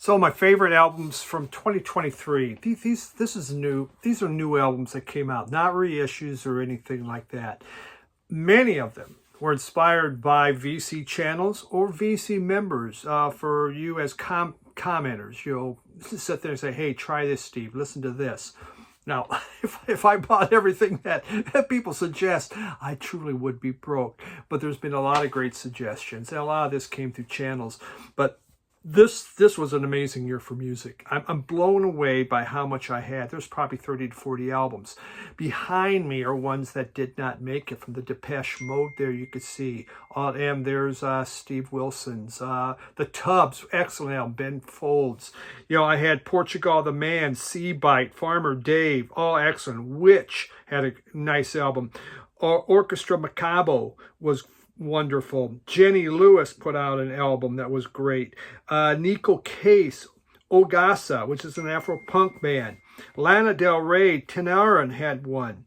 So my favorite albums from 2023. These are new albums that came out, not reissues or anything like that. Many of them were inspired by VC channels or VC members. For you as commenters, you'll sit there and say, "Hey, try this, Steve. Listen to this." Now, if I bought everything that people suggest, I truly would be broke. But there's been a lot of great suggestions, and a lot of this came through channels. But this was an amazing year for music. I'm blown away by how much I had. There's probably 30 to 40 albums. Behind me are ones that did not make it. From the Depeche Mode there, you could see. And there's Steve Wilson's. The Tubbs, excellent album. Ben Folds. You know, I had Portugal the Man, Seabite, Farmer Dave, all excellent. Witch had a nice album. Orchestra Macabre was wonderful. Jenny Lewis put out an album that was great. Nico Case, Ogassa, which is an Afro-punk band. Lana Del Rey, Tenaran had one.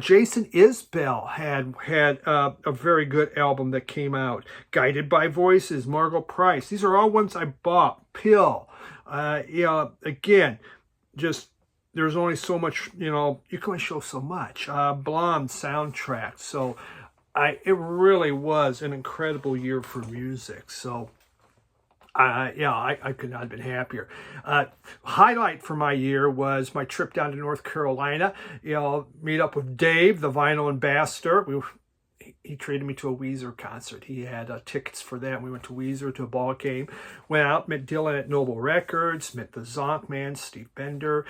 Jason Isbell had a very good album that came out. Guided by Voices, Margot Price. These are all ones I bought. Pill. Again, just there's only so much, you can only show so much. Blonde soundtrack. So it really was an incredible year for music. So, I could not have been happier. Highlight for my year was my trip down to North Carolina. Meet up with Dave, the vinyl ambassador. He treated me to a Weezer concert. He had tickets for that. We went to Weezer, to a ball game. Went out, met Dylan at Noble Records, met the Zonk Man, Steve Bender,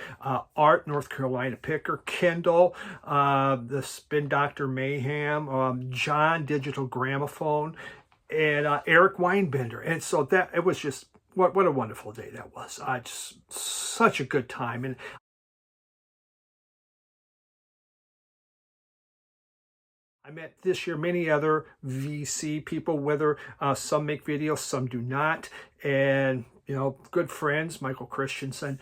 Art, North Carolina Picker, Kendall, the Spin Doctor Mayhem, John, Digital Gramophone, and Eric Weinbender. And so it was just, what a wonderful day that was. Just such a good time. And I met this year many other VC people, whether some make videos, some do not, and good friends, Michael Christensen.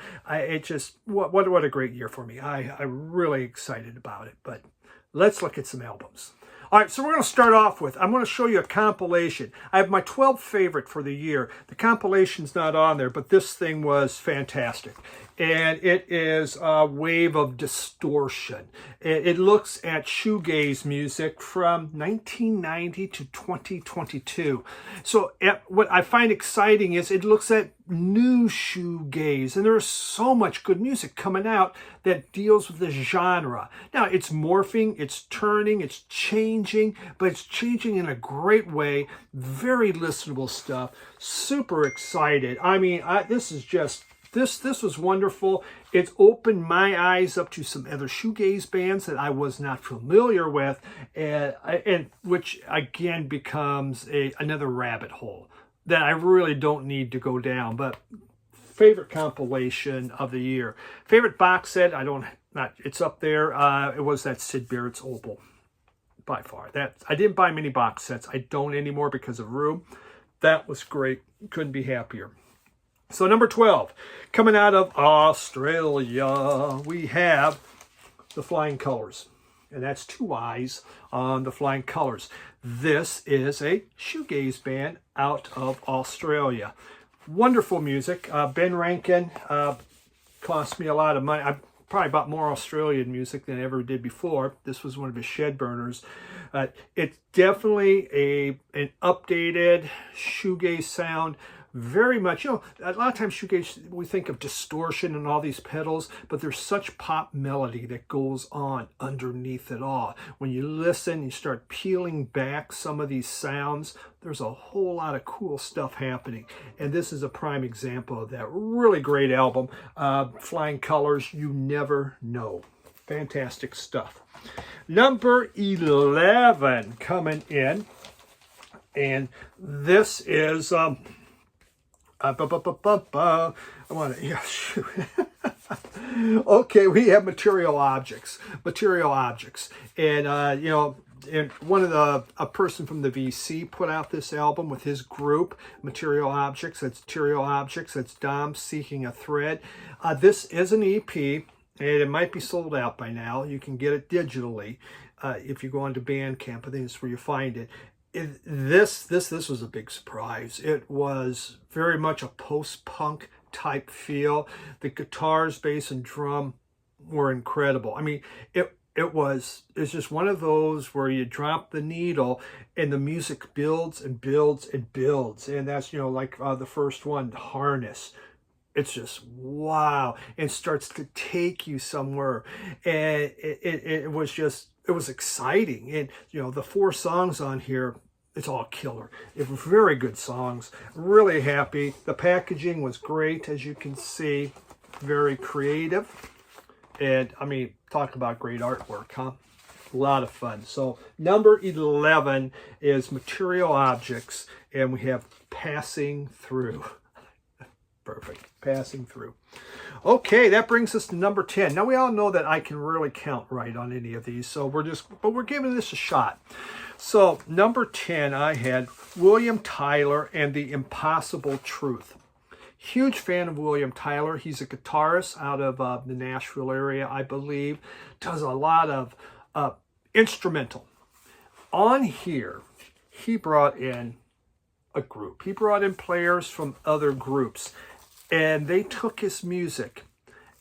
What a great year for me. I'm really excited about it. But let's look at some albums. All right, so we're going to start off with, I'm going to show you a compilation. I have my 12 favorite for the year. The compilation's not on there, but this thing was fantastic. And it is a wave of distortion. It looks at shoegaze music from 1990 to 2022. So what I find exciting is it looks at new shoegaze. And there's so much good music coming out that deals with this genre. Now, it's morphing, it's turning, it's changing, but it's changing in a great way. Very listenable stuff. Super excited. I mean, this is just... This was wonderful. It's opened my eyes up to some other shoegaze bands that I was not familiar with, and which again becomes another rabbit hole that I really don't need to go down. But favorite compilation of the year, favorite box set. It's up there. It was that Syd Barrett's Opal, by far. I didn't buy many box sets. I don't anymore because of room. That was great. Couldn't be happier. So number 12, coming out of Australia, we have the Flying Colours. And that's two eyes on the Flying Colours. This is a shoegaze band out of Australia. Wonderful music. Ben Rankin cost me a lot of money. I probably bought more Australian music than I ever did before. This was one of his shed burners. It's definitely an updated shoegaze sound. Very much, a lot of times shoegaze, we think of distortion and all these pedals, but there's such pop melody that goes on underneath it all. When you listen, you start peeling back some of these sounds, there's a whole lot of cool stuff happening. And this is a prime example of that. Really great album. Flying Colours, You Never Know. Fantastic stuff. Number 11 coming in, and this is... I want to, shoot. Okay, we have Material Objects. And, and a person from the VC put out this album with his group, Material Objects. That's Dom Seeking a Thread. This is an EP, and it might be sold out by now. You can get it digitally if you go onto Bandcamp. I think that's where you find it. This was a big surprise. It was very much a post-punk type feel. The guitars, bass, and drum were incredible. I mean, it's just one of those where you drop the needle and the music builds and builds and builds. And that's, you know, like the first one, Harness. It's just wow, and starts to take you somewhere. And it was exciting. And, you know, the 4 songs on here, it's all killer. It was very good songs. Really happy. The packaging was great, as you can see. Very creative. And, I mean, talk about great artwork, huh? A lot of fun. So, number 11 is Material Objects, and we have Passing Through. Perfect. Passing Through. Okay, that brings us to number 10. Now, we all know that I can really count right on any of these, so we're giving this a shot. So, number 10, I had William Tyler and the Impossible Truth. Huge fan of William Tyler. He's a guitarist out of the Nashville area, I believe. Does a lot of instrumental. On here, he brought in a group. He brought in players from other groups. And they took his music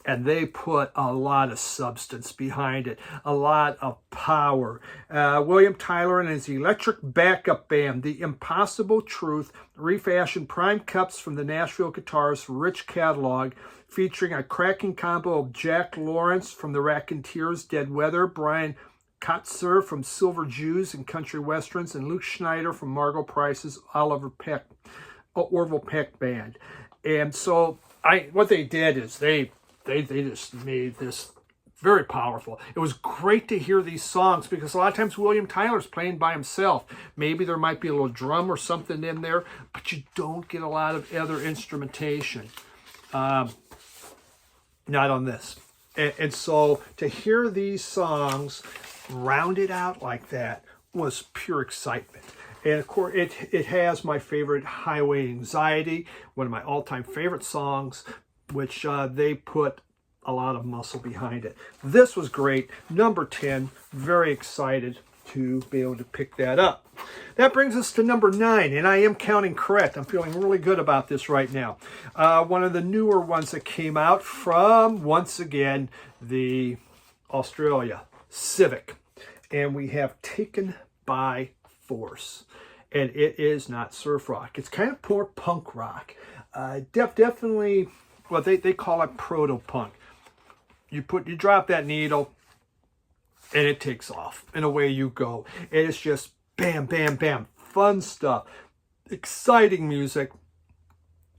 and they put a lot of substance behind it, a lot of power. William Tyler and his electric backup band, The Impossible Truth, refashioned prime cups from the Nashville guitarist's rich catalog, featuring a cracking combo of Jack Lawrence from the Raconteurs' Dead Weather, Brian Kotzer from Silver Jews and Country Westerns, and Luke Schneider from Margot Price's Orville Peck Band. And so what they did is they just made this very powerful. It was great to hear these songs because a lot of times William Tyler's playing by himself. Maybe there might be a little drum or something in there, but you don't get a lot of other instrumentation. Not on this. And so to hear these songs rounded out like that was pure excitement. And of course, it has my favorite, Highway Anxiety, one of my all-time favorite songs, which they put a lot of muscle behind it. This was great. Number 10, very excited to be able to pick that up. That brings us to number 9, and I am counting correct. I'm feeling really good about this right now. One of the newer ones that came out from, once again, the Australia Civic. And we have Taken by Force. And it is not surf rock. It's kind of more punk rock. Definitely, well, they call it proto-punk. You drop that needle, and it takes off, and away you go. And it's just bam, bam, bam, fun stuff, exciting music.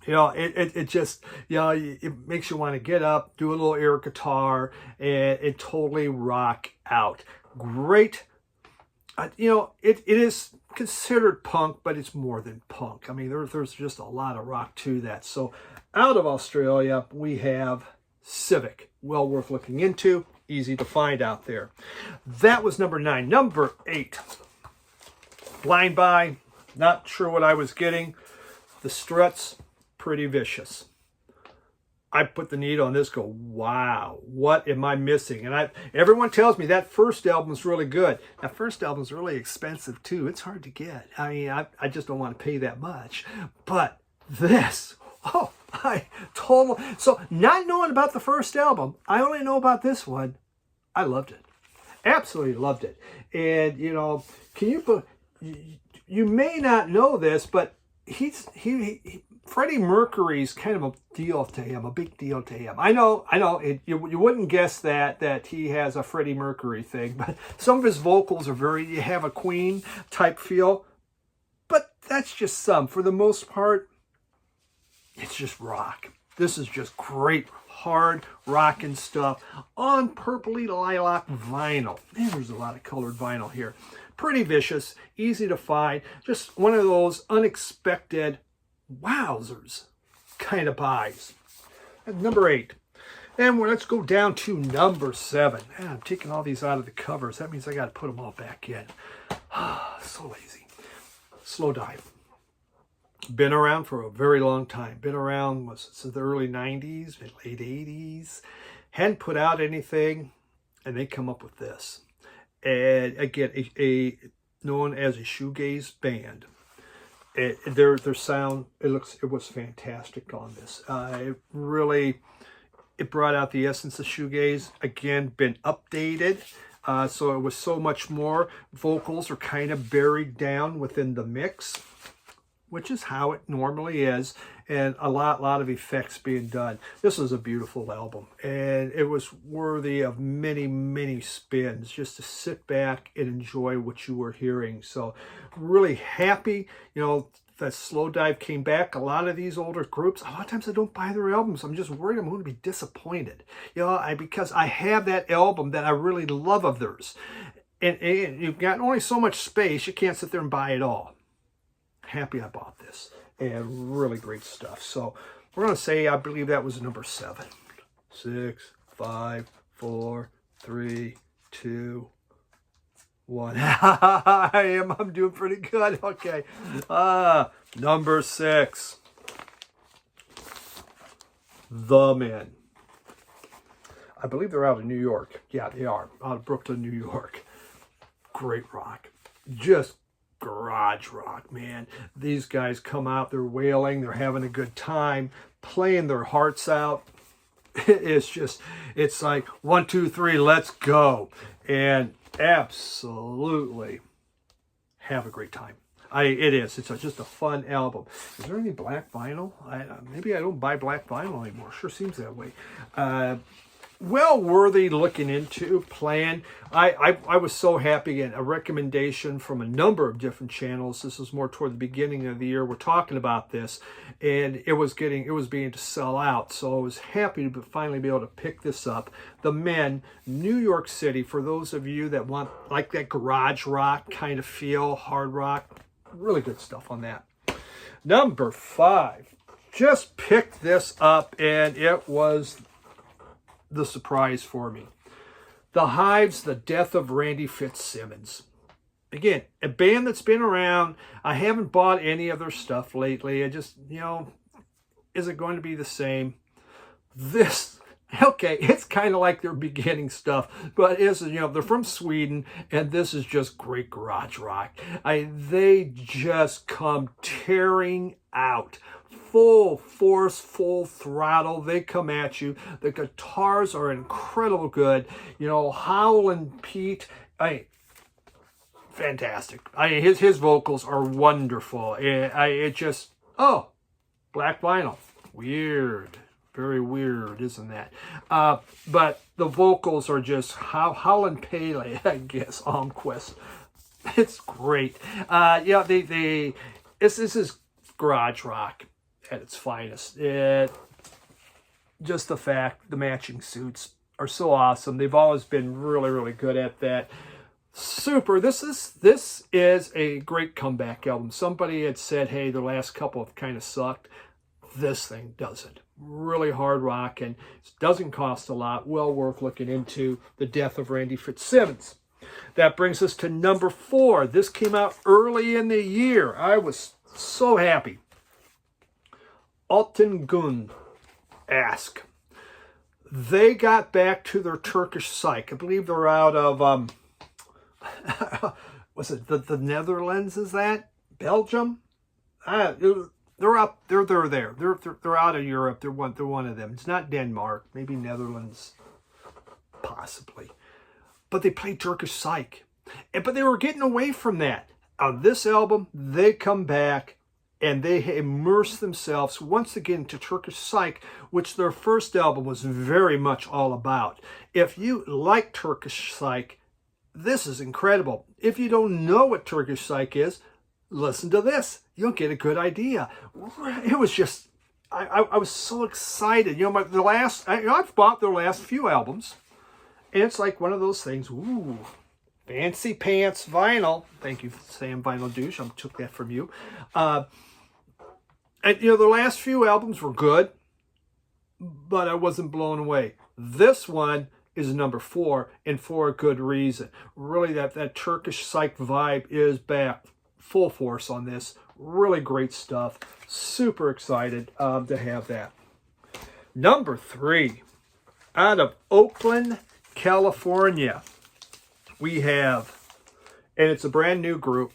You know, it just, you know, it makes you want to get up, do a little air guitar, and it totally rock out. Great. You know, it is considered punk, but it's more than punk. I mean, there's just a lot of rock to that. So out of Australia, we have Civic. Well worth looking into. Easy to find out there. That was number 9. Number 8. Blind Buy. Not sure what I was getting. The Struts. Pretty vicious. I put the needle on this, go, wow, what am I missing? And everyone tells me that first album is really good. That first album is really expensive too. It's hard to get. I mean, I just don't want to pay that much. But this, oh, so not knowing about the first album, I only know about this one. I loved it. Absolutely loved it. And, you know, you may not know this, but Freddie Mercury's kind of a deal to him, a big deal to him. I know, you wouldn't guess that he has a Freddie Mercury thing, but some of his vocals are you have a Queen type feel, but that's just some. For the most part, it's just rock. This is just great, hard rockin' stuff on purpley lilac vinyl. Man, there's a lot of colored vinyl here. Pretty vicious, easy to find, just one of those unexpected wowzers kind of buys. And number 8. And let's go down to number 7. Man, I'm taking all these out of the covers. That means I got to put them all back in. So lazy. Slowdive. Been around for a very long time. Been around since the early 90s, late 80s. Hadn't put out anything, and they come up with this. And again, known as a shoegaze band. Their sound, it was fantastic on this. It brought out the essence of shoegaze. Again, been updated. So it was so much more. Vocals are kind of buried down within the mix, which is how it normally is, and a lot of effects being done. This was a beautiful album, and it was worthy of many spins just to sit back and enjoy what you were hearing. So really happy, that Slowdive came back. A lot of these older groups, a lot of times I don't buy their albums. I'm just worried I'm going to be disappointed, because I have that album that I really love of theirs. And you've got only so much space. You can't sit there and buy it all. Happy I bought this, and really great stuff. So we're going to say, I believe that was number 7. 6, 5, 4, 3, 2, 1. I'm doing pretty good. Okay. Number 6. The Men. I believe they're out of New York. Yeah, they are. Out of Brooklyn, New York. Great rock. Just garage rock, man. These guys come out, they're wailing, they're having a good time, playing their hearts out. It's like 1, 2, 3, let's go. And absolutely have a great time. It's just a fun album. Is there any black vinyl? Maybe I don't buy black vinyl anymore. Sure seems that way. Well worthy looking into, playing. I was so happy. Again, a recommendation from a number of different channels. This was more toward the beginning of the year. We're talking about this, and it was beginning to sell out. So I was happy to finally be able to pick this up. The Men, New York City. For those of you that want like that garage rock kind of feel, hard rock, really good stuff on that. Number 5. Just picked this up, and it was the surprise for me. The Hives, The Death of Randy Fitzsimmons. Again, a band that's been around. I haven't bought any of their stuff lately. I just, is it going to be the same? Okay, it's kind of like their beginning stuff, but they're from Sweden, and this is just great garage rock. They just come tearing out. Full force, full throttle. They come at you. The guitars are incredible good. Howlin' Pete, fantastic. His vocals are wonderful. Black vinyl. Weird. Very weird, isn't that? But the vocals are just Howlin' Pele, I guess, Almquist. It's great. This is garage rock at its finest. Just the matching suits are so awesome. They've always been really good at that. Super. This is a great comeback album. Somebody had said, hey, the last couple have kind of sucked. This thing doesn't. Really hard rock, and it doesn't cost a lot. Well worth looking into. The Death of Randy Fitzsimmons. That brings us to number 4. This came out early in the year. I was so happy. Altongoon, Ask. They got back to their Turkish psych. I believe they're out of, was it the Netherlands, is that? Belgium? They're up, they're there. They're out of Europe. They're one of them. It's not Denmark, maybe Netherlands, possibly. But they played Turkish psych. But they were getting away from that. On this album, they come back, and they immerse themselves once again into Turkish psych, which their first album was very much all about. If you like Turkish psych, this is incredible. If you don't know what Turkish psych is, listen to this. You'll get a good idea. It was just, I was so excited. I've bought their last few albums, and it's like one of those things, ooh, fancy pants vinyl. Thank you, Sam Vinyl Douche. I took that from you. And the last few albums were good, but I wasn't blown away. This one is number 4, and for a good reason. Really, that Turkish psych vibe is back full force on this. Really great stuff. Super excited to have that. Number 3, out of Oakland, California, we have, and it's a brand new group,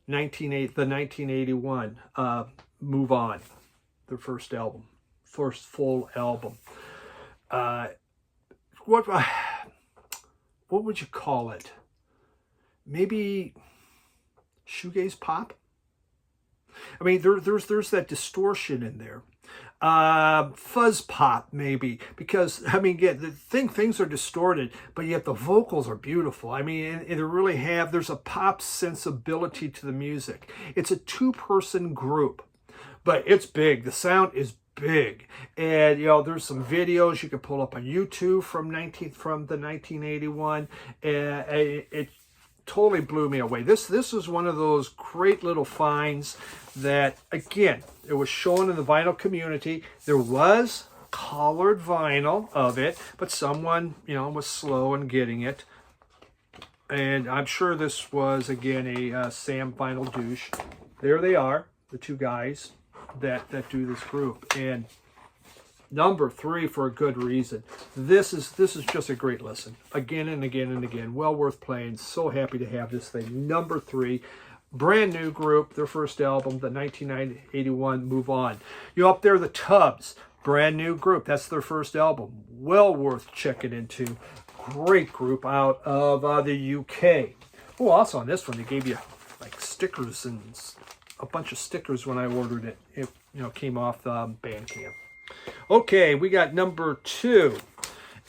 the 1981 Move On, their first album, first full album. What would you call it? Maybe shoegaze pop? I mean, there's that distortion in there. Fuzz pop, maybe, because, I mean, things are distorted, but yet the vocals are beautiful. I mean, and they really there's a pop sensibility to the music. It's a two-person group, but it's big. The sound is big, and there's some videos you can pull up on YouTube from the 1981, and it totally blew me away. This was one of those great little finds that, again, it was shown in the vinyl community. There was colored vinyl of it, but someone, was slow in getting it. And I'm sure this was, again, a Sam Vinyl douche. There they are, the two guys that do this group. And number 3 for a good reason. This is just a great listen. Again and again and again. Well worth playing. So happy to have this thing. Number 3. Brand new group. Their first album, the 1981 Move On. Up there, the Tubs. Brand new group. That's their first album. Well worth checking into. Great group out of the UK. Oh, also on this one, they gave you like stickers and a bunch of stickers when I ordered it. It came off Bandcamp. Okay, we got number 2.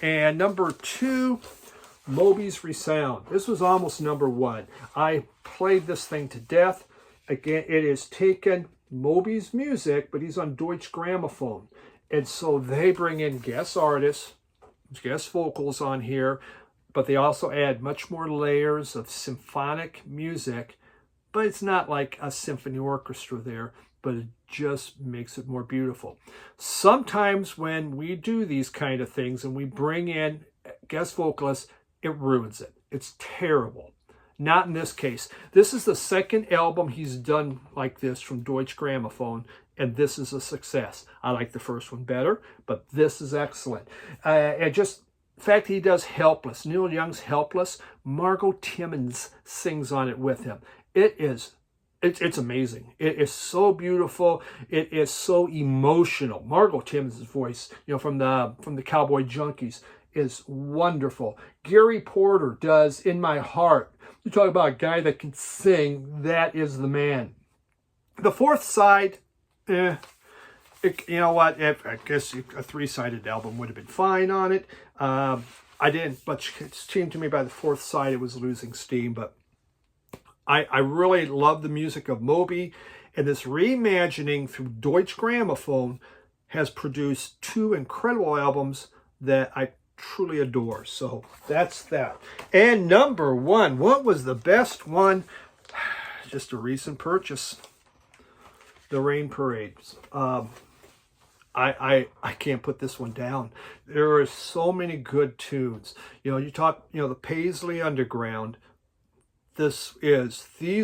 And number 2, Mobys ReSound. This was almost number 1. I played this thing to death. Again, it is taken Mobys music, but he's on Deutsche Grammophon. And so they bring in guest artists, guest vocals on here, but they also add much more layers of symphonic music. But it's not like a symphony orchestra there, but it just makes it more beautiful. Sometimes when we do these kind of things and we bring in guest vocalists, it ruins it. It's terrible. Not in this case. This is the second album he's done like this from Deutsche Grammophon, and this is a success. I like the first one better, but this is excellent. And just the fact he does Helpless. Neil Young's Helpless. Margot Timmins sings on it with him. It's amazing. It is so beautiful. It is so emotional. Margot Timmins' voice, from the Cowboy Junkies, is wonderful. Gary Porter does In My Heart. You talk about a guy that can sing. That is the man. The fourth side, you know what? I guess a 3-sided album would have been fine on it. I didn't, but it seemed to me by the fourth side it was losing steam, but I really love the music of Moby, and this reimagining through Deutsche Grammophon has produced 2 incredible albums that I truly adore. So that's that. And number 1, what was the best one? Just a recent purchase. The Rain Parades. I can't put this one down. There are so many good tunes. You talk, the Paisley Underground. These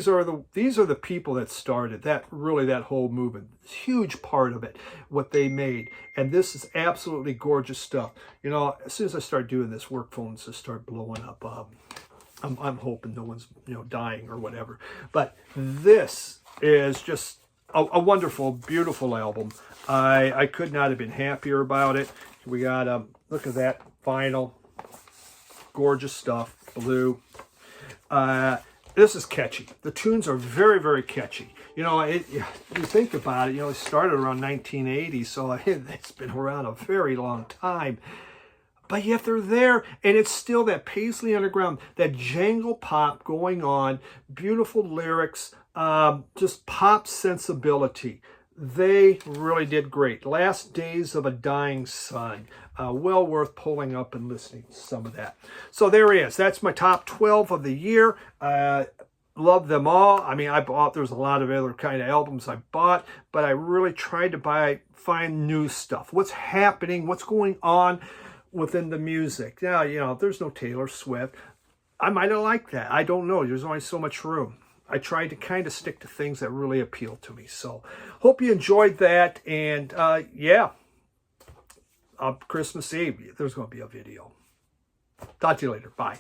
are the people that started that whole movement. Huge part of it, what they made. And this is absolutely gorgeous stuff. As soon as I start doing this, work phones just start blowing up. I'm hoping no one's dying or whatever. But this is just a wonderful, beautiful album. I could not have been happier about it. We got look at that vinyl, gorgeous stuff, blue. This is catchy. The tunes are very, very catchy. You think about it, it started around 1980, so it's been around a very long time. But yet they're there, and it's still that Paisley Underground, that jangle pop going on, beautiful lyrics, just pop sensibility. They really did great. Last Days of a Dying Sun. Well worth pulling up and listening to some of that. So there he is. That's my top 12 of the year. Love them all. I mean, there's a lot of other kind of albums I bought, but I really tried to find new stuff. What's happening? What's going on within the music? Now, there's no Taylor Swift. I might have liked that. I don't know. There's only so much room. I tried to kind of stick to things that really appeal to me. So hope you enjoyed that. And Christmas Eve, there's going to be a video. Talk to you later. Bye.